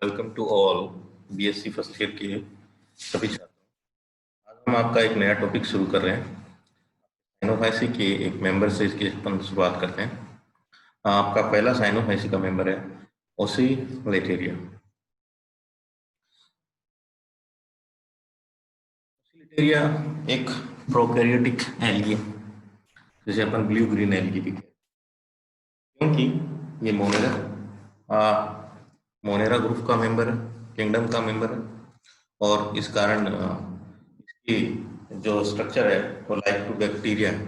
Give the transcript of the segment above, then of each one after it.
Welcome to all BSc first year के सभी छात्रों। आज हम आपका एक नया टॉपिक शुरू कर रहे हैं। साइनोफाइसी के एक मेंबर से इसकी अपन शुरुआत करते हैं। आपका पहला साइनोफाइसी का मेंबर है ओसिलेटेरिया। ओसिलेटेरिया एक प्रोकैरियोटिक एल्गी है, जिसे अपन ब्लू ग्रीन एल्गी भी कहते हैं, क्योंकि ये मोनेरा ग्रुप का मेंबर है, किंगडम का मेंबर है। और इस कारण इसकी जो स्ट्रक्चर है वो लाइक टू बैक्टीरिया है।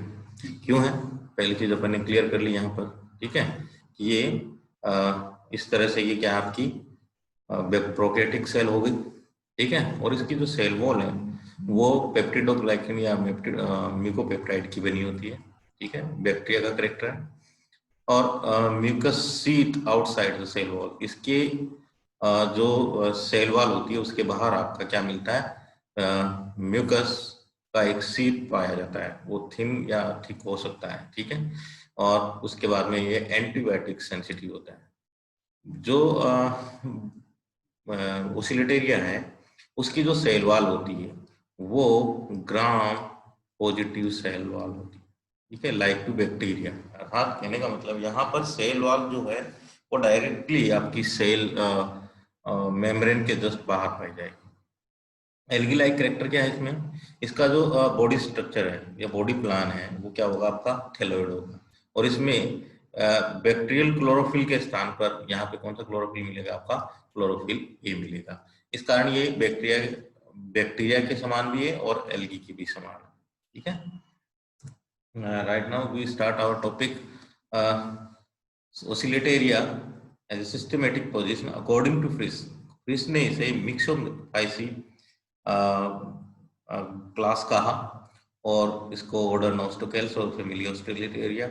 क्यों है, पहली चीज अपन ने क्लियर कर ली यहाँ पर। ठीक है, कि ये इस तरह से ये क्या है, आपकी प्रोकैरियोटिक सेल हो गई। ठीक है, और इसकी जो सेल वॉल है वो पेप्टिडोग्लाइकन या म्यूकोपेप्टाइड की बनी होती है। ठीक है, बैक्टीरिया का करेक्टर है। और mucus sheath outside the cell wall, इसके जो सेल वॉल होती है उसके बाहर आपका क्या मिलता है, म्यूकस का एक सीट पाया जाता है। वो थिन या थिक हो सकता है। ठीक है, और उसके बाद में ये एंटीबायोटिक सेंसिटिव होता है। जो ओसिलेटेरिया है उसकी जो सेल वॉल होती है वो ग्राम पॉजिटिव सेल वॉल होती है। ठीक है, लाइक टू बैक्टीरिया। अर्थात कहने का मतलब यहाँ पर सेल वॉल जो है वो डायरेक्टली आपकी सेल मेम्ब्रेन के जस्ट बाहर पाई जाएगी। एल्गी लाइक करेक्टर क्या है इसमें, इसका जो बॉडी स्ट्रक्चर है या बॉडी प्लान है वो क्या होगा, आपका थैलोइड होगा। और इसमें बैक्टीरियल क्लोरोफिल के स्थान पर यहाँ पे कौन सा क्लोरोफिल मिलेगा, आपका क्लोरोफिल ए मिलेगा। इस कारण ये बैक्टीरिया बैक्टीरिया के समान भी है और एल्गी के भी समान है। ठीक है, right now we start our topic. Oscillatoria as a systematic position according to Frisch. Frisch ने इसे मिक्सोफाइसी क्लास कहा और इसको ऑर्डर नोस्टोकेल्स और फैमिली ओसिलेटेरिया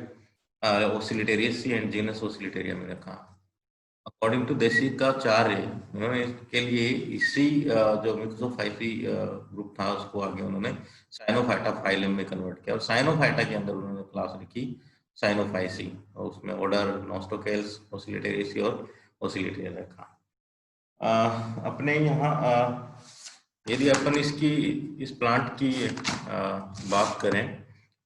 ओसिलेटेरियसी एंड जीनस ओसिलेटेरिया में रखा। अकॉर्डिंग टू देसिकाचार्य, उन्होंने इसके लिए इसी जो मिक्सोफाइसी ग्रुप था उसको आगे उन्होंने साइनोफाइटा फाइलम में कन्वर्ट किया और साइनोफाइटा के अंदर उन्होंने क्लास रखी साइनोफाइसी और उसमें ऑर्डर नोस्टोकेल्स ओसिलेटेरियसी और ओसिलेटेरिया रखा। अपने यहाँ यदि अपन इसकी इस प्लांट की बात करें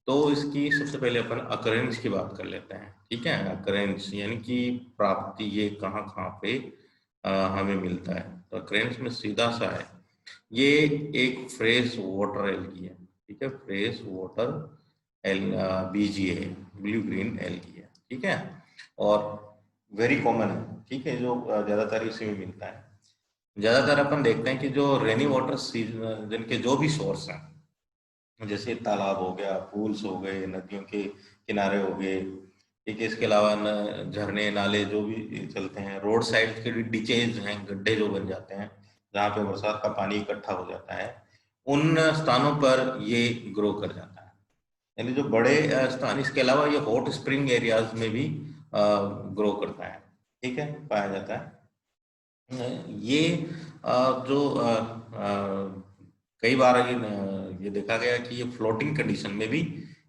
तो इसकी सबसे पहले अपन अकरेंस की बात कर लेते हैं। ठीक है, अकरेंस यानी कि प्राप्ति, ये कहाँ कहाँ पे हमें मिलता है। तो अकरेंस में सीधा सा है, ये एक फ्रेश वाटर एल्गी है। ठीक है, फ्रेश वाटर बीजीए है, ब्लू ग्रीन एल्गी है। ठीक है, और वेरी कॉमन है। ठीक है, जो ज्यादातर इसी में मिलता है। ज्यादातर अपन देखते हैं कि जो रेनी वाटर सीजन जिनके जो भी सोर्स हैं, जैसे तालाब हो गया, पूल्स हो गए, नदियों के किनारे हो गए। ठीक है, इसके अलावा झरने नाले जो भी चलते हैं, रोड साइड के डिचेज हैं, गड्ढे जो बन जाते हैं जहाँ पे बरसात का पानी इकट्ठा हो जाता है, उन स्थानों पर ये ग्रो कर जाता है। यानी जो बड़े स्थान, इसके अलावा ये हॉट स्प्रिंग एरियाज में भी ग्रो करता है। ठीक है, पाया जाता है। ये जो कई बार ये देखा गया कि ये फ्लोटिंग कंडीशन में भी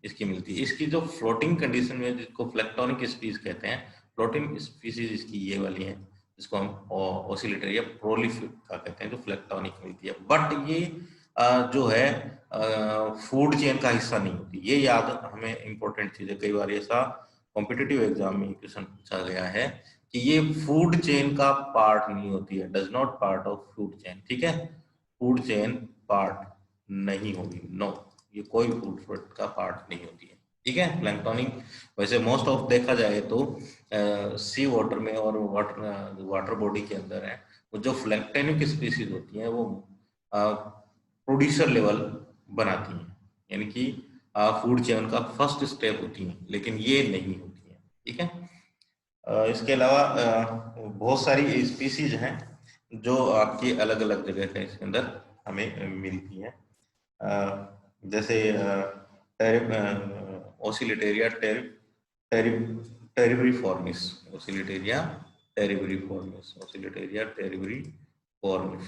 इसकी मिलती है। इसकी जो फ्लोटिंग कंडीशन में, जिसको फ्लैक्टोनिक स्पीसीज कहते हैं, फ्लोटिंग स्पीसीज इसकी ये वाली है जिसको हम ओसिलेटरिया प्रोलिफिक का कहते हैं, जो फ्लैक्टोनिक मिलती है। बट ये जो है फूड चेन का हिस्सा नहीं होती। ये याद हमें इंपॉर्टेंट चीज है, कई बार ऐसा कॉम्पिटिटिव एग्जाम में क्वेश्चन पूछा गया है कि ये फूड चेन का पार्ट नहीं होती है, does not part of food chain. ठीक है, फूड चेन पार्ट नहीं होगी, नो, ये कोई फूड का पार्ट नहीं होती है। ठीक है, प्लैंक्टोनिक वैसे मोस्ट ऑफ देखा जाए तो सी वाटर में और वाटर बॉडी के अंदर है, वो जो प्लैंक्टोनिक स्पीसीज होती हैं वो प्रोड्यूसर लेवल बनाती हैं, यानी कि फूड चेन का फर्स्ट स्टेप होती हैं, लेकिन ये नहीं होती है। ठीक है, इसके अलावा बहुत सारी स्पीसीज हैं जो आपकी अलग अलग जगह के इसके अंदर हमें मिलती हैं। जैसे ओसिलेटेरिया टेरिबरीफॉर्मिस, ओसिलेटेरिया टेरिबरीफॉर्मिस, ओसिलेटेरिया टेरिबरीफॉर्मिस,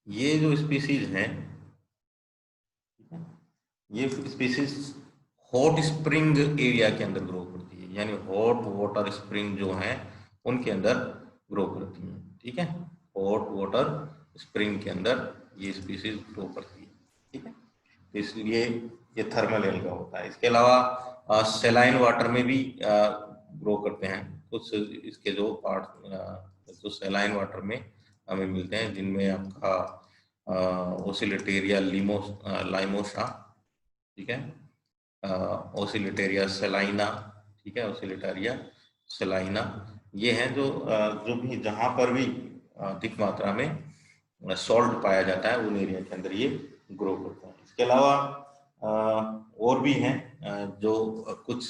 ये जो स्पीसीज हैं, ये स्पीसीज हॉट स्प्रिंग एरिया के अंदर ग्रो करती है। यानी हॉट वाटर स्प्रिंग जो है उनके अंदर ग्रो करती हैं, ठीक है। हॉट वाटर स्प्रिंग के अंदर ये स्पीसीज ग्रो करती है, ठीक है। तो इसलिए ये थर्मल एल्गा होता है। इसके अलावा सेलाइन वाटर में भी ग्रो करते हैं कुछ इसके जो पार्ट जो सेलाइन वाटर में हमें मिलते हैं, जिनमें आपका ओसिलेटेरिया लाइमोसा, ठीक है, ओसिलेटेरिया सेलाइना, ठीक है, ओसिलेटेरिया सेलाइना, ये हैं जो भी जहाँ पर भी अधिक मात्रा में सॉल्ट पाया जाता है उन एरिया के अंदर ये ग्रो करते हैं। इसके अलावा और भी हैं जो कुछ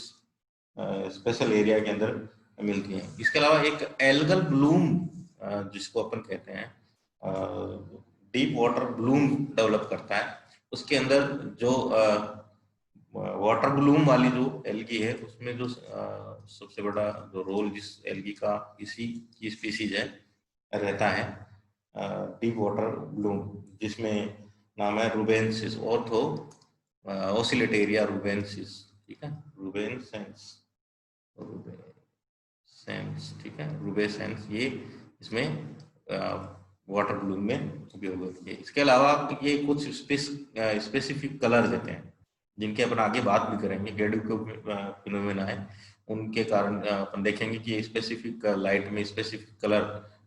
स्पेशल एरिया के अंदर मिलती हैं। इसके अलावा एक एल्गल ब्लूम जिसको अपन कहते हैं डीप वाटर ब्लूम डेवलप करता है। उसके अंदर जो वाटर ब्लूम वाली जो एल्गी है उसमें जो सबसे बड़ा जो रोल जिस एल्गी का इसी की स्पीसीज है रहता है डीप वाटर ब्लूम, जिसमें नाम है रूबेंसिस ऑर्थो ओसिलेटेरिया रूबेंसिस, ठीक है, रूबेसेंस, ठीक है, रूबेसेंस, ये इसमें वाटर ब्लूम में उपयोग होती है। इसके अलावा ये कुछ स्पेसिफिक कलर देते हैं जिनके अपन आगे बात भी करेंगे, गेडू फिनोमेना है, उनके कारण अपन देखेंगे कि ये स्पेसिफिक लाइट में स्पेसिफिक कलर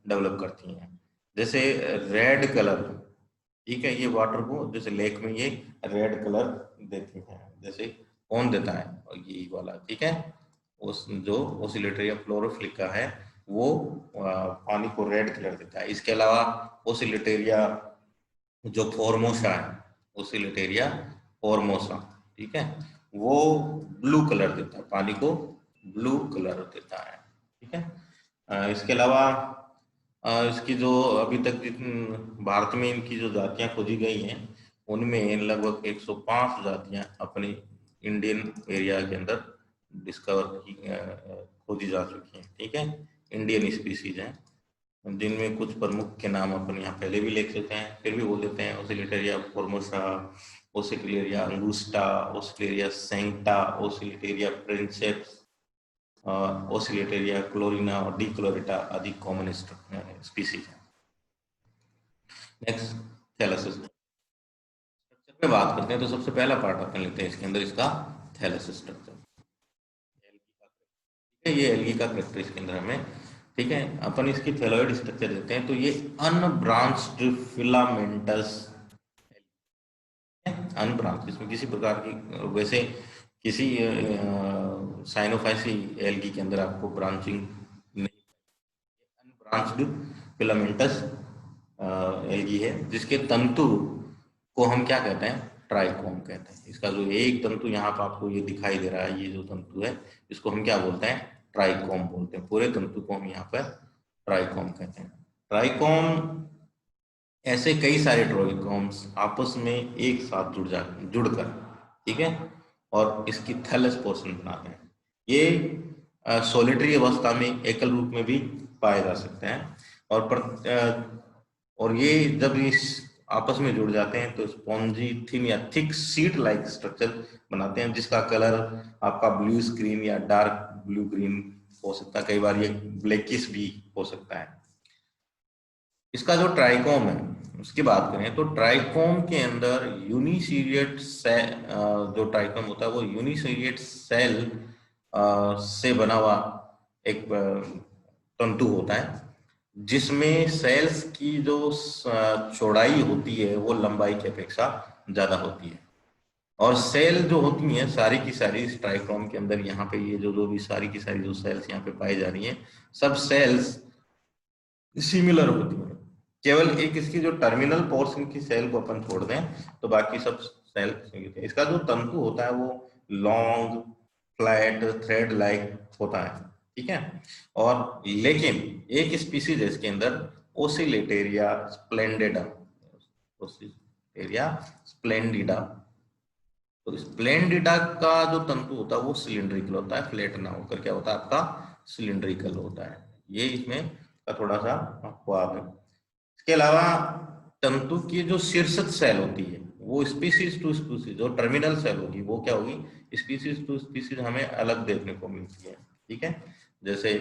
डेवलप करती हैं। जैसे रेड कलर, ठीक है, ये वाटर को जैसे लेक में ये रेड कलर देती हैं, जैसे कौन देता है और ये वाला, ठीक है, उस जो ओसिलेटेरिया फ्लोरोफिलिका है वो पानी को रेड कलर देता है। इसके अलावा ओसिलेटेरिया जो फॉर्मोसा है, ओसिलेटेरिया फॉर्मोसा, ठीक है, वो ब्लू कलर देता है, पानी को ब्लू कलर देता है, ठीक है। इसके अलावा इसकी जो अभी तक भारत में इनकी जो जातियां खोजी गई हैं उनमें लगभग 105 जातियां अपनी इंडियन एरिया के अंदर खोजी जा चुकी हैं, ठीक है, इंडियन स्पीसीज हैं, जिनमें कुछ प्रमुख के नाम अपन यहाँ पहले भी लिख लेते हैं, फिर भी बोल देते हैं। ओसिलेटेरिया फॉर्मोसा, ओसिलेटेरिया अंगुस्टा, ओसिलेटेरिया सेंटा, ओसिलेटेरिया प्रिंसेप्स, ओसिलेटेरिया क्लोरिना और डिक्लोरेटा आदि कॉमन स्पीसीज है। नेक्स्ट थैलेस स्ट्रक्चर पे बात करते हैं, तो सबसे पहला पार्ट अपन लेते हैं इसके अंदर इसका थैलेस स्ट्रक्चर, ये एल्गी का करेक्टर इसके अंदर हमें, ठीक है। अपन इसकी थैलोइड स्ट्रक्चर देते हैं, तो ये अनब्रांच्ड फिलामेंटस, अनब्रांच, इसमें किसी प्रकार की वैसे किसी साइनोफाइसी एल्गी के अंदर आपको ब्रांचिंग नहीं, अनब्रांच्ड फिलामेंटस एल्गी है, जिसके तंतु को हम क्या कहते हैं, ट्राइकोम कहते हैं। इसका जो एक तंतु यहाँ पर आपको ये दिखाई दे रहा है, ये जो तंतु है इसको हम क्या बोलते हैं, ट्राइकोम बोलते हैं। पूरे तंतु को हम यहाँ पर ट्राइकोम कहते हैं। ट्राइकोम ऐसे कई सारे ट्राइकोम्स आपस में एक साथ जुड़कर, ठीक है, और इसकी थैलस पोर्शन बनाते हैं। ये सोलिटरी अवस्था में एकल रूप में भी पाए जा सकते हैं, और ये जब इस आपस में जुड़ जाते हैं तो स्पॉन्जी थिन या थिक सीट लाइक स्ट्रक्चर बनाते हैं, जिसका कलर आपका ब्लू स्क्रीन या डार्क ब्लू ग्रीन हो सकता है, कई बार ये ब्लैकिश भी हो सकता है। इसका जो ट्राइकोम है उसकी बात करें तो ट्राइकोम के अंदर यूनिसीरिएट सेल, जो ट्राइकोम होता है वो यूनिसीरिएट सेल से बना हुआ एक तंतु होता है, जिसमें सेल्स की जो चौड़ाई होती है वो लंबाई की अपेक्षा ज्यादा होती है, और सेल जो होती हैं सारी की सारी इस ट्राइकोम के अंदर, यहाँ पे ये जो भी सारी की सारी जो सेल्स यहाँ पे पाई जा रही हैं, सब सेल्स सिमिलर होती हैं। केवल एक इसकी जो टर्मिनल पोर्शन की सेल को अपन छोड़ दें तो बाकी सब सेल होते हैं। इसका जो तंतु होता है वो लॉन्ग फ्लैट थ्रेड लाइक होता है, ठीक है। और लेकिन एक स्पीसीज है इसके अंदर, ओसिलेटेरिया स्प्लेंडिडा, ओसिलेटेरिया स्प्लेंडिडा, तो स्प्लेंडिडा का जो तंतु होता है वो सिलिंड्रिकल होता है, फ्लैट ना होकर क्या होता है आपका सिलिंड्रिकल होता है। ये इसमें का थोड़ा सा अपवाद है। इसके अलावा तंतु की जो शीर्षक सेल होती है वो स्पीसीज टू स्पीसीज, जो टर्मिनल सेल होगी वो क्या होगी, स्पीसीज टू स्पीसीज हमें अलग देखने को मिलती है, ठीक है। जैसे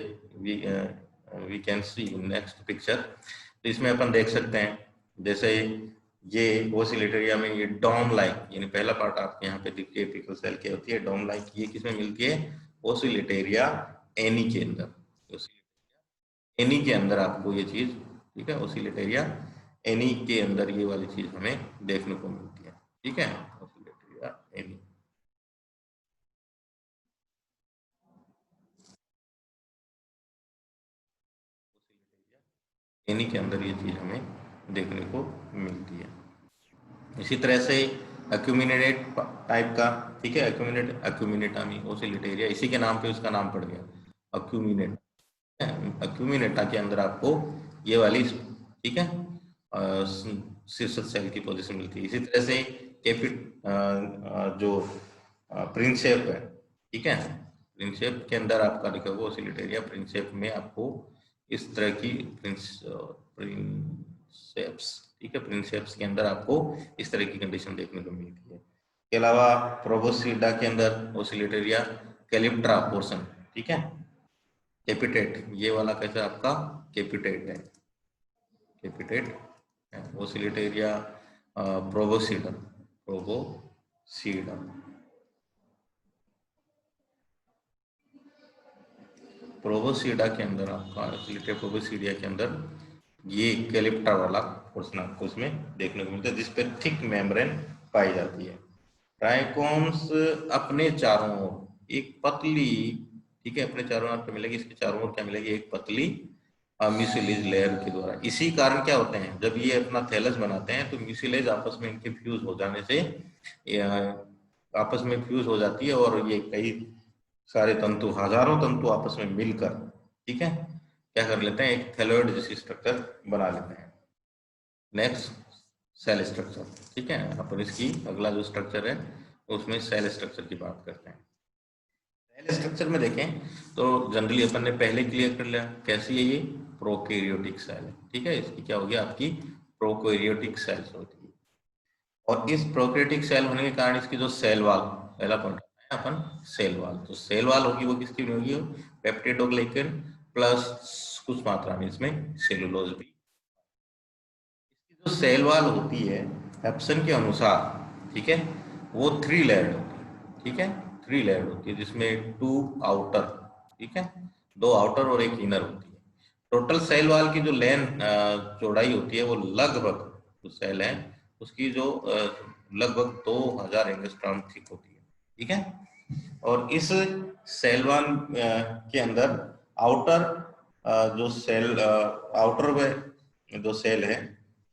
we can see next picture. तो इसमें अपन देख सकते हैं जैसे ये ओसिलेटरिया में ये डोम लाइक, यानी पहला पार्ट आपके यहाँ पे दिखती है एपिकल सेल की होती है, डोम लाइक ये किसमें मिलती है? ओसिलेटरिया एनी के अंदर। एनी के अंदर आपको ये चीज, ठीक है, ओसिलेटरिया एनी के अंदर ये वाली चीज हमें देखने को मिलती है, ठीक है, ओसिलेटरिया एनी। एनी के अंदर ये चीज हमें देखने को मिलती है। इसी तरह से एक्यूमिनेट टाइप का, ठीक है, एक्यूमिनेटामी ओसिलेटेरिया, इसी के नाम पे उसका नाम पड़ गया एक्यूमिनेट। एक्यूमिनेटा के अंदर आपको ये वाली, ठीक है, शीर्ष सेल की पोजीशन मिलती है। इसी तरह से जो प्रिंसेप है, ठीक है, प्रिंसेप के अंदर आपका लिखा हुआ ओसिलेटेरिया, प्रिंसेप में आपको इस तरह की प्रिंसेप्स, ठीक है, प्रिंसेप्स के अंदर आपको इस तरह की कंडीशन देखने को मिलती है। के अलावा प्रोबोसिडा के अंदर ओसिलेटेरिया कैलिप्ट्रा पोर्शन, ठीक है, कैपिटेट, ये वाला कैसा आपका कैपिटेट है, कैपिटेट ओसिलेटेरिया प्रोबोसिडा, प्रोबोसिडा, प्रोबोसिडा के अंदर आपका ओसिलेटेरिया प्रोबोसिडिया के अंदर ये कैलिप्ट्रा वाला पोर्शन आपको इसमें देखने को मिलता है, जिसपे थिक मेम्ब्रेन पाई जाती है। ट्राइकोम्स अपने चारों ओर एक पतली, ठीक है, अपने चारों ओर क्या मिलेगी? इसके चारों ओर क्या मिलेगी? एक पतली म्यूसिलेज लेयर के द्वारा। इसी कारण क्या होते हैं, जब ये अपना थैलस बनाते हैं तो म्यूसिलेज आपस में इनके फ्यूज हो जाने से आपस में फ्यूज हो जाती है और ये कई सारे तंतु, हजारों तंतु आपस में मिलकर, ठीक है, क्या कर लेते हैं? एक थैलोइड जैसी स्ट्रक्चर बना लेते हैं। नेक्स्ट सेल स्ट्रक्चर, ठीक है, अपन इसकी अगला जो स्ट्रक्चर है उसमें सेल स्ट्रक्चर की बात करते हैं। सेल स्ट्रक्चर में देखें तो जनरली अपन ने पहले क्लियर कर लिया कैसी है ये प्रोकैरियोटिक सेल है, ठीक है, इसकी क्या होगी? आपकी प्रोकैरियोटिक सेल्स होती है। और इस प्रोकैरियोटिक सेल होने के कारण इसकी जो सेल वॉल, पहला पॉइंट है अपन सेल वॉल, तो सेल वॉल होगी वो किसकी होगी? पेप्टिडोग्लाइकन प्लस कुछ मात्रा में इसमें सेलुलोज भी। जो सेल वॉल होती है एप्सन के अनुसार, ठीक है, वो 3 लेयर्ड होती है, ठीक है, 3 लेयर्ड होती है, जिसमें 2 आउटर, ठीक है, 2 आउटर और एक इनर होती है। टोटल सेल वॉल की जो लेंथ चौड़ाई होती है वो लगभग, जो सेल है उसकी जो लगभग 2000 एंगस्ट्रॉम थिक होती है, ठीक है। और इस सेल वॉल के अंदर आउटर जो सेल आउटर में जो सेल है,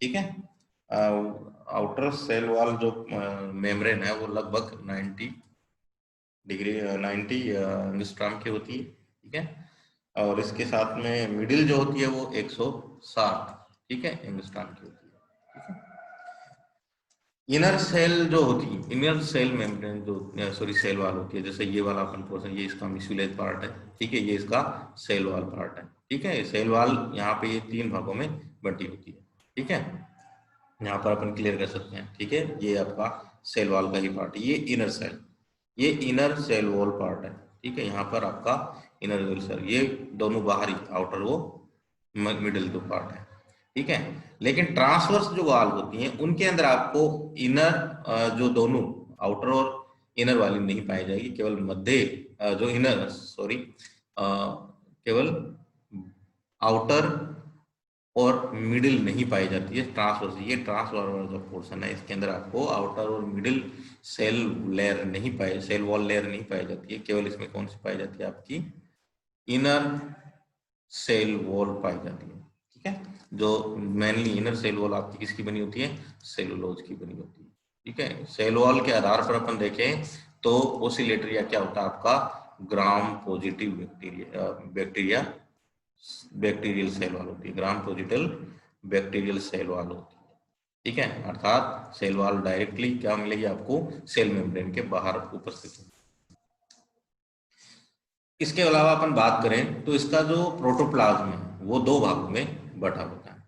ठीक है, आउटर सेल वॉल जो मेम्ब्रेन है वो लगभग 90 डिग्री 90 एंगस्ट्रॉम की होती है, ठीक है। और इसके साथ में मिडिल जो होती है वो 160, ठीक है, एंगस्ट्रॉम की होती है, ठीक है। इनर सेल जो होती है, इनर सेल मेम्ब्रेन जो सॉरी सेल वॉल होती है, जैसे ये वाला अपन पोर्शन, ये इसका म्यूसिलेज पार्ट है, ठीक है, ये इसका सेल वॉल पार्ट है, ठीक है। सेल वॉल यहाँ पे ये 3 भागों में बंटी होती है, ठीक है, यहाँ पर अपन क्लियर कर सकते हैं, ठीक है। ये आपका सेल वॉल का ही पार्ट है, ये इनर सेल, ये इनर सेल वॉल पार्ट है, ठीक है। यहाँ पर आपका इनर सेल, ये दोनों बाहरी आउटर वो मिडिल जो पार्ट है, ठीक है। लेकिन ट्रांसवर्स जो वॉल होती हैं उनके अंदर आपको इनर जो दोनों आउटर और इनर वाली नहीं पाई जाएगी, केवल मध्य जो इनर सॉरी केवल आउटर और मिडिल नहीं पाई जाती है ट्रांसवर्स। ये ट्रांसवर्स जो पोर्शन है इसके अंदर आपको आउटर और मिडिल सेल लेयर नहीं पाई, सेल वॉल लेयर नहीं पाई जाती है, केवल इसमें कौन सी पाई जाती है? आपकी इनर सेल वॉल पाई जाती है, ठीक है। जो मेनली इनर सेल वॉल आपकी किसकी बनी होती है? सेलुलोज की बनी होती है, ठीक है। सेल वॉल के आधार पर अपन देखें तो ओसिलेटरिया क्या होता है? आपका gram positive bacteria bacterial cell wall होती है, gram positive bacterial cell wall होती है, ठीक है। अर्थात सेल वॉल डायरेक्टली क्या मिलेगी आपको? सेल मेम्ब्रेन के बाहर उपस्थित है। इसके अलावा अपन बात करें तो इसका जो प्रोटोप्लाज्म है वो 2 भागों में बटा होता है,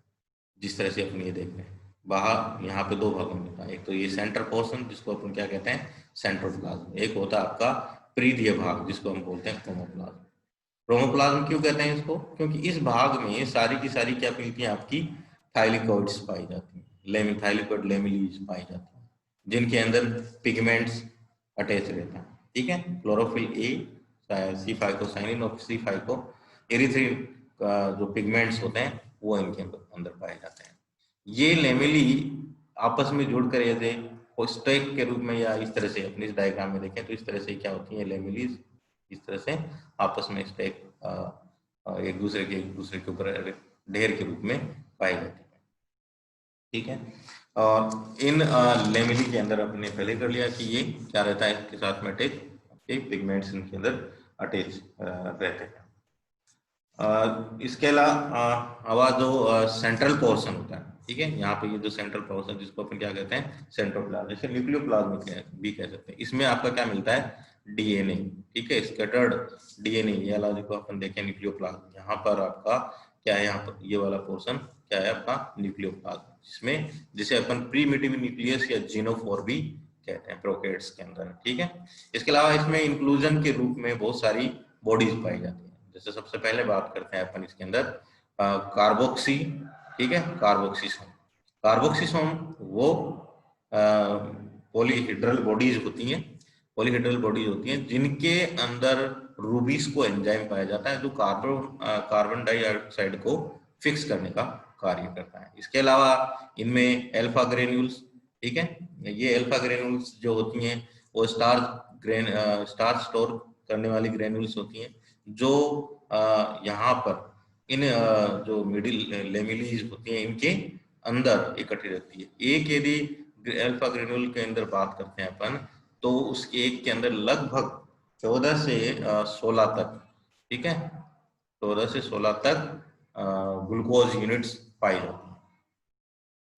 जिस तरह से अपन ये देख रहे हैं बाहर, यहाँ पे 2 भागों में होता है। एक तो ये सेंटर पोर्शन जिसको अपन क्या कहते हैं? सेंट्रोप्लाज्म। एक होता है आपका परिधीय भाग जिसको हम बोलते हैं क्रोमोप्लाज्म। क्रोमोप्लाज्म क्यों कहते हैं इसको? क्योंकि इस भाग में सारी की सारी क्या मिलती है आपकी, थाइलिकॉइड्स पाई जाती हैं, थाइलिकॉइड लेमिलीज पाई जाती हैं, जिनके अंदर पिगमेंट्स अटैच रहता है। ठीक है, क्लोरोफिल ए, सी फाइकोसाइनिन और सी फाइको एरिथ्रिन का जो पिगमेंट्स होते हैं वो इनके अंदर पाए जाते हैं। ये लेमिली आपस में जुड़कर यदि स्टैक के रूप में या इस तरह से अपने इस डायग्राम में देखें तो इस तरह से क्या होती है लेमिलीज, इस तरह से आपस में स्टैक एक दूसरे के ऊपर ढेर के रूप में पाई जाती है। ठीक है, और इन लेमिनी के अंदर अपने पहले कर लिया कि ये क्या रहता है, इसके साथ में अटैच पिगमेंट्स इनके अंदर अटैच रहते हैं। इसके अलावा जो सेंट्रल पोर्शन होता है, ठीक है, यहाँ पे ये जो सेंट्रल पोर्शन जिसको अपन क्या कहते हैं सेंट्रोप्लाज्म, जैसे न्यूक्लियोप्लाज्म भी कह सकते हैं, इसमें आपका क्या मिलता है डीएनए। ठीक है, स्कैटर्ड डीएनए, ये वाला जिसको अपन देखें न्यूक्लियोप्लाज्म, यहाँ पर आपका क्या है, यहाँ पर ये वाला पोर्शन क्या है आपका न्यूक्लियोप्लाज्म, जिसमें जिसे अपन प्रीमिटिव न्यूक्लियस या जीनोफोर भी कहते हैं प्रोकैरियोट्स के अंदर। ठीक है, इसके अलावा इसमें इंक्लूजन के रूप में बहुत सारी बॉडीज पाई जाती है। जैसे सबसे पहले बात करते हैं अपन इसके अंदर कार्बोक्सी, ठीक है, कार्बोक्सिसोम। कार्बोक्सिसोम वो पॉलीहेड्रल बॉडीज होती हैं, पॉलीहेड्रल बॉडीज होती हैं जिनके अंदर रूबिस्को एंजाइम पाया जाता है जो कार्बन डाइऑक्साइड को फिक्स करने का कार्य करता है। इसके अलावा इनमें अल्फा ग्रेन्यूल्स, ठीक है, ये अल्फा ग्रेन्यूल्स जो होती हैं वो स्टार्च स्टोर करने वाली ग्रेन्यूल्स होती हैं, जो यहाँ पर इन जो मिडिल लेमिलीज होती हैं इनके अंदर इकट्ठी रहती है। एक यदि अल्फा ग्रेन्यूल के अंदर बात करते हैं अपन तो उसके एक के अंदर लगभग 14 से 16 तक, ठीक है, 14 से 16 तक ग्लूकोज यूनिट्स पाई जाती हैं।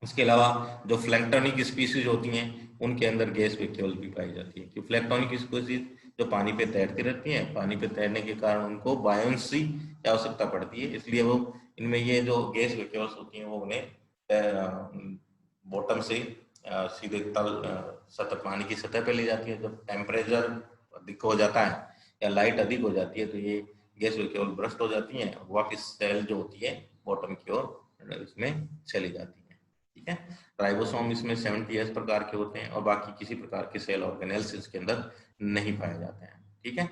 इसके अलावा जो फ्लैंक्टोनिक स्पीसीज होती हैं उनके अंदर गैस वैक्यूल भी पाई जाती है, कि फ्लैंक्टोनिक स्पीसीज जो पानी पे तैरती रहती हैं, पानी पे तैरने के कारण उनको बायोन्सी की आवश्यकता पड़ती है, इसलिए वो इनमें ये जो गैस वैक्यूल्स होती हैं वो उन्हें बॉटम से सीधे तल सतह पानी की सतह पे ले जाती है। जब टेम्परेचर अधिक हो जाता है या लाइट अधिक हो जाती है तो ये गैस वैक्यूल ब्रस्ट हो जाती हैं, वापस सेल जो होती है बॉटम की ओर इसमें चली जाती है। ठीक है, राइबोसोम इसमें 70 प्रकार के होते हैं और बाकी किसी प्रकार के सेल ऑर्गेनेल्स इसके अंदर नहीं पाए जाते हैं। ठीक है,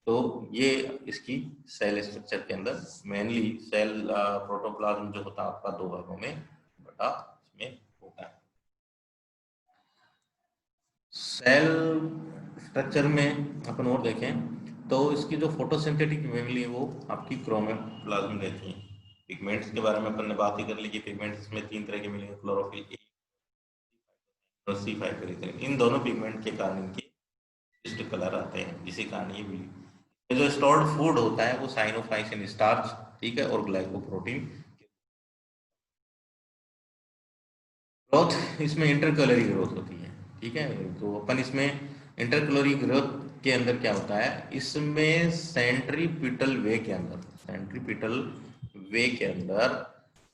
तो ये इसकी सेल स्ट्रक्चर के अंदर मेनली सेल प्रोटोप्लाज्म जो होता है आपका दो भागों में बटा इसमें होता है। सेल स्ट्रक्चर में अपन और देखें तो इसकी जो फोटोसिंथेटिक मेमोरी है वो आपकी क्रोमोप्लाज्म रहती है। पिगमेंट्स के बारे में अपन ने बात ही कर ली कि पिगमेंट्स में 3 तरह के मिलेंगे, क्लोरोफिल ए और सी फाइब्रिल। इन दोनों पिगमेंट के कारण इनके विशिष्ट कलर आते हैं, इसी कारण ये जो स्टोर्ड फूड होता है वो साइनोफाइसिन स्टार्च, ठीक है, और ग्लाइकोप्रोटीन। ग्रोथ इसमें इंटरकलरी ग्रोथ होती है। ठीक है, तो अपन इसमें इंटरकलरी ग्रोथ के अंदर क्या होता है, इसमें सेंट्रीपिटल वे के अंदर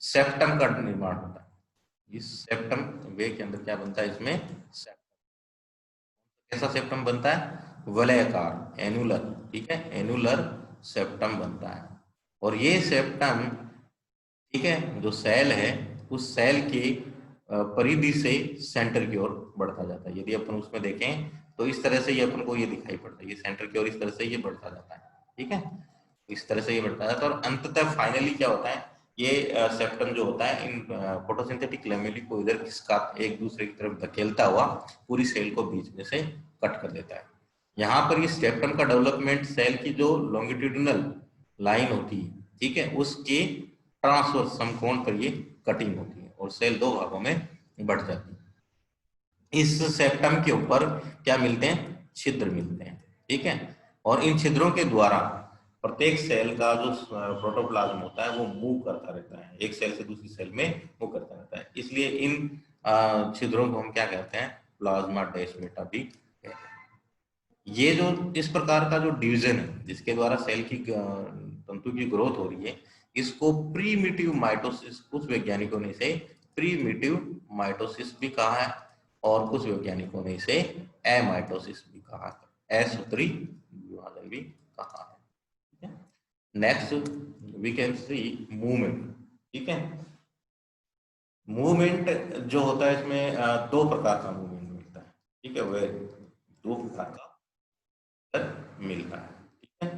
सेप्टम का निर्माण होता है। इस सेप्टम वे के अंदर क्या बनता है, इसमें कैसा सेप्टम बनता है, वलयाकार एनुलर, ठीक है, एनुलर सेप्टम बनता है। और ये सेप्टम, ठीक है, जो सेल है उस सेल की परिधि से सेंटर की ओर बढ़ता जाता है। यदि अपन उसमें देखें तो इस तरह से ये अपन को ये दिखाई पड़ता है, ये सेंटर की ओर इस तरह से ये बढ़ता जाता है। ठीक है, इस तरह से ये बढ़ता जाता है और अंततः फाइनली क्या होता है, ये सेप्टम जो होता है इन फोटोसिंथेटिक लेमेली को इधर खिसका एक दूसरे की तरफ धकेलता हुआ पूरी सेल को बीच में से कट कर देता है। यहाँ पर इस सेप्टम का डेवलपमेंट सेल की जो लॉन्गिट्यूडिनल लाइन होती है, ठीक है, उसके ट्रांसवर्स समकोण पर ये कटिंग होती है और सेल दो भागों में बढ़ जाती है। इस सेप्टम के ऊपर क्या मिलते हैं, छिद्र मिलते हैं। ठीक है, और इन छिद्रों के द्वारा प्रत्येक सेल का जो प्रोटोप्लाज्म होता है वो मूव करता रहता है, एक सेल से दूसरी सेल में मूव करता रहता है, इसलिए इन छिद्रों को हम क्या कहते हैं, प्लाज्मा डेस्मेटा भी कहते हैं। ये जो इस प्रकार का जो डिवीजन है जिसके द्वारा सेल की तंतु की ग्रोथ हो रही है, इसको प्रीमिटिव माइटोसिस, कुछ वैज्ञानिकों ने इसे प्रीमिटिव माइटोसिस भी कहा है और कुछ वैज्ञानिकों ने इसे एमाइटोसिस भी कहा है, असूत्री विभाजन भी कहा है। Next we can see movement. ठीक है, मूवमेंट जो होता है इसमें दो प्रकार का मूवमेंट मिलता है। ठीक है, वह दो प्रकार का मिलता है। ठीक है,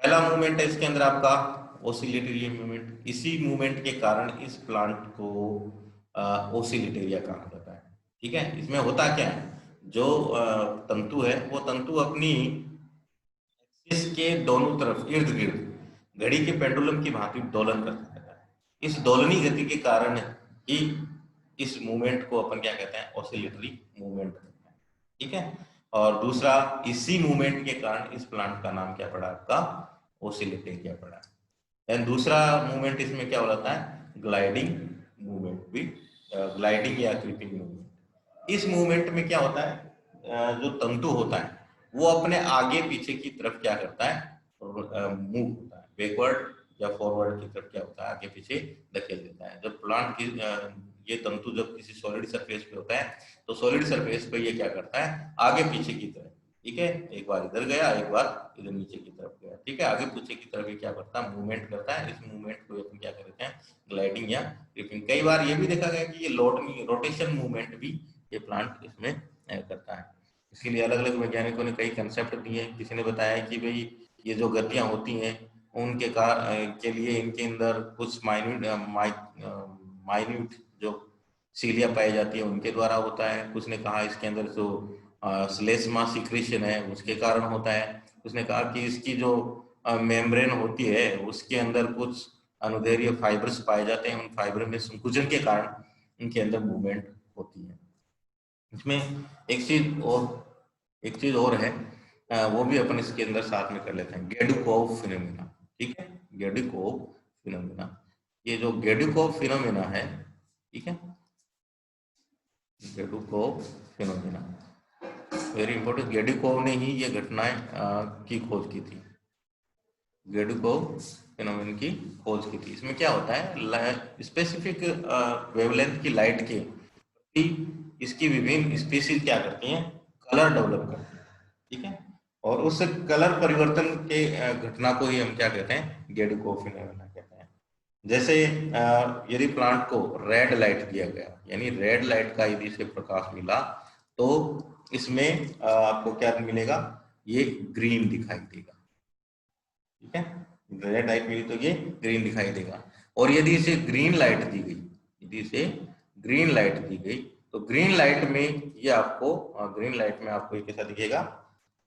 पहला मूवमेंट है इसके अंदर आपका ओसिलेटरी मूवमेंट। इसी मूवमेंट के कारण इस प्लांट को ओसिलेटेरिया कहा जाता है। ठीक है, इसमें होता क्या है, जो तंतु है वो तंतु अपनी इसके दोनों तरफ इर्द गिर्द घड़ी के पेंडुलम की भांति दोलन करता रहता है। इस दोलनी गति के कारण ही इस मूवमेंट को अपन क्या कहते हैं, ऑसिलेटरी मूवमेंट कहते हैं। ठीक है, और दूसरा इसी मूवमेंट के कारण इस प्लांट का नाम क्या पड़ा आपका, ओसिलेटेरिया पड़ा। एंड दूसरा मूवमेंट इसमें क्या हो जाता है, ग्लाइडिंग मूवमेंट भी, ग्लाइडिंग या क्रीपिंग मूवमेंट। इस मूवमेंट में क्या होता है, जो तंतु होता है वो अपने आगे पीछे की तरफ क्या करता है, मूव होता है, बैकवर्ड या फॉरवर्ड की तरफ क्या होता है, आगे पीछे धकेल देता है। जब प्लांट की ये तंतु जब किसी सॉलिड सरफेस पे होता है तो सॉलिड सरफेस पे ये क्या करता है, आगे पीछे की तरफ। ठीक है, एक बार इधर गया, एक बार इधर नीचे की तरफ गया। ठीक है, आगे पीछे की तरफ ये क्या करता है, मूवमेंट करता है। इस मूवमेंट को अपन क्या करते हैं, ग्लाइडिंग या क्रीपिंग। कई बार ये भी देखा गया कि ये रोटेशन मूवमेंट भी ये प्लांट इसमें करता है। इसके लिए अलग अलग वैज्ञानिकों ने कई कंसेप्ट दिए। किसी ने बताया कि भाई ये जो गतियां होती हैं उनके के लिए इनके अंदर कुछ माइन्यूट जो सीलिया पाई जाती है उनके द्वारा होता है। कुछ ने कहा इसके अंदर जो श्लेष्मा सिक्रीशन है उसके कारण होता है। उसने कहा कि इसकी जो मेम्ब्रेन होती है उसके अंदर कुछ अनुदैर्ध्य फाइबर्स पाए जाते हैं, उन फाइबर में संकुचन के कारण इनके अंदर मूवमेंट होती है। इसमें एक चीज और है, वो भी अपन इसके अंदर साथ में कर लेते हैं, गेडुकोव फिनोमिना। ठीक है, गेडुकोव फिनोमिना, ये जो गेडुकोव फिनोमिना है, ठीक है, गेडुकोव फिनोमिना वेरी इंपॉर्टेंट। गेडुकोव ने ही ये घटनाएं की खोज की थी, गेडुकोव फिनोमेनन की खोज की थी। इसमें क्या होता है, स्पेसिफिक वेवलेंथ की लाइट के इसकी विभिन्न स्पीशीज क्या करती हैं, कलर डेवलप करती हैं। ठीक है, और उस कलर परिवर्तन के घटना को ही हम क्या कहते हैं, गेडुकोव फिनोमेना कहते हैं। जैसे यदि प्लांट को रेड लाइट दिया गया, यानी रेड लाइट का यदि इसे प्रकाश मिला तो इसमें आपको क्या मिलेगा, ये ग्रीन दिखाई देगा। ठीक है, रेड लाइट मिली तो ये ग्रीन दिखाई देगा। और यदि इसे ग्रीन लाइट दी गई, यदि इसे ग्रीन लाइट दी गई तो ग्रीन लाइट में ये आपको ये कैसा दिखेगा,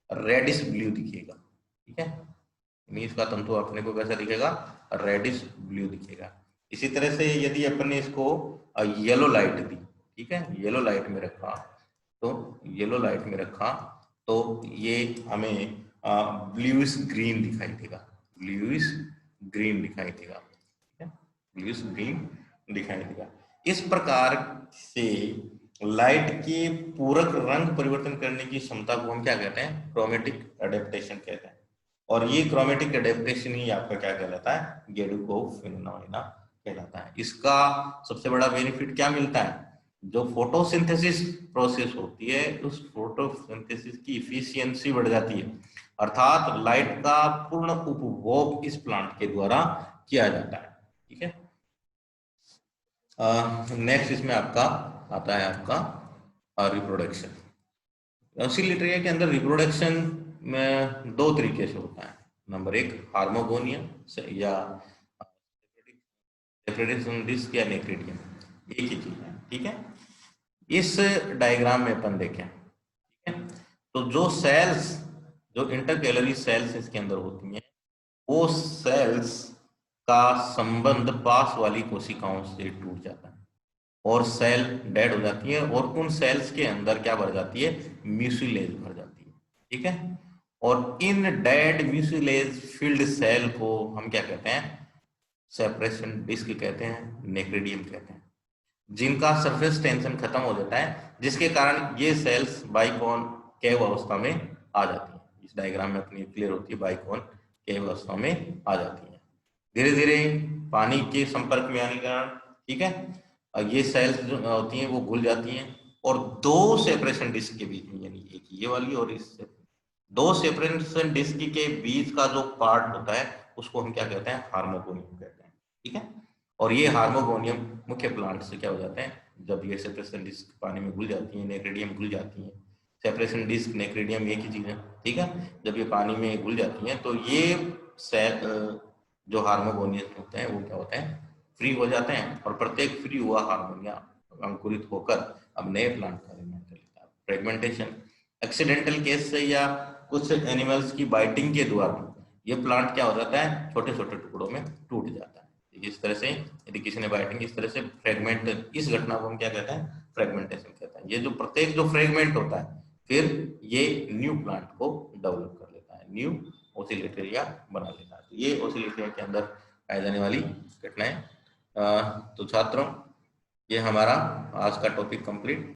रेडिश ब्लू दिखेगा। ठीक है, इसका तंतु अपने को कैसा दिखेगा, रेडिश ब्लू दिखेगा। इसी तरह से यदि अपन ने इसको येलो लाइट दी, ठीक है, येलो लाइट में रखा तो ये हमें ब्लूइश ग्रीन दिखाई देगा, ब्लूइश ग्रीन दिखाई देगा। ठीक है, ब्लूइश ग्रीन दिखाई देगा। इस प्रकार से लाइट के पूरक रंग परिवर्तन करने की क्षमता को हम क्या कहते हैं, क्रोमेटिक एडेप्टेशन कहते हैं। और ये क्रोमेटिक एडेप्टेशन ही आपका क्या कहलाता है, गेडुकोव फिनोमेना कहलाता है। इसका सबसे बड़ा बेनिफिट क्या मिलता है, जो फोटोसिंथेसिस प्रोसेस होती है उस फोटोसिंथेसिस की इफिशियंसी बढ़ जाती है, अर्थात लाइट का पूर्ण उपभोग इस प्लांट के द्वारा किया जाता है। ठीक है, नेक्स्ट इसमें आपका आता है आपका रिप्रोडक्शन। ऑसिलेटरिया के अंदर रिप्रोडक्शन में दो तरीके से होता है। नंबर एक हार्मोगोनिया या सेपरेशन डिस्क या नेक्रिडियम, एक ही चीज है। ठीक है, इस डायग्राम में अपन देखें, ठीक है, तो जो सेल्स, जो इंटरकेलरी सेल्स इसके अंदर होती हैं, वो सेल्स का संबंध पास वाली कोशिकाओं से टूट जाता है और सेल डेड हो जाती है, और उन सेल्स के अंदर क्या भर जाती है, म्यूसिलेज भर जाती है। ठीक है, और इन डेड म्यूसिलेज फिल्ड सेल को हम क्या कहते हैं, सेपरेशन डिस्क कहते हैं, नेक्रिडियम कहते हैं, जिनका सरफेस टेंशन खत्म हो जाता है, जिसके कारण ये सेल्स बाइकॉन केव अवस्था में आ जाती है। इस डायग्राम में अपनी क्लियर होती है, बाइकॉन केव अवस्था में आ जाती है धीरे धीरे पानी के संपर्क में आने के कारण। ठीक है, ये सेल्स जो होती हैं वो घुल जाती हैं और दो सेपरेशन डिस्क के बीच में, यानी एक ये वाली और इस दो सेपरेशन डिस्क के बीच का जो पार्ट होता है उसको हम क्या कहते हैं, हार्मोगोनियम कहते हैं। ठीक है, और ये हार्मोगोनियम मुख्य प्लांट से क्या हो जाते हैं, जब ये सेपरेशन डिस्क पानी में घुल जाती है, नेक्रेडियम घुल जाती है, सेपरेशन डिस्क नेक्रेडियम एक ही चीज है। ठीक है, जब ये पानी में घुल जाती हैं तो ये जो हार्मोगोनियम होते हैं वो क्या होते हैं, फ्री हो जाते हैं, और प्रत्येक फ्री हुआ हार्मोनिया अंकुरित होकर अब नए प्लांट का निर्माण कर लेता है। फ्रेगमेंटेशन एक्सीडेंटल केस से या कुछ एनिमल्स की बाइटिंग के द्वारा ये प्लांट क्या हो जाता है, छोटे छोटे टुकड़ों में टूट जाता है। इस तरह से यदि किसी ने बाइटिंग इस तरह से फ्रेगमेंट, इस घटना को हम क्या कहते हैं, फ्रेगमेंटेशन कहते हैं। ये जो प्रत्येक जो फ्रेगमेंट होता है फिर ये न्यू प्लांट को डेवलप कर लेता है, न्यू ओसिलेटेरिया बना लेता है। तो ये ओसिलेटेरिया के अंदर पाई जाने वाली घटनाएं। तो छात्रों, ये हमारा आज का टॉपिक कंप्लीट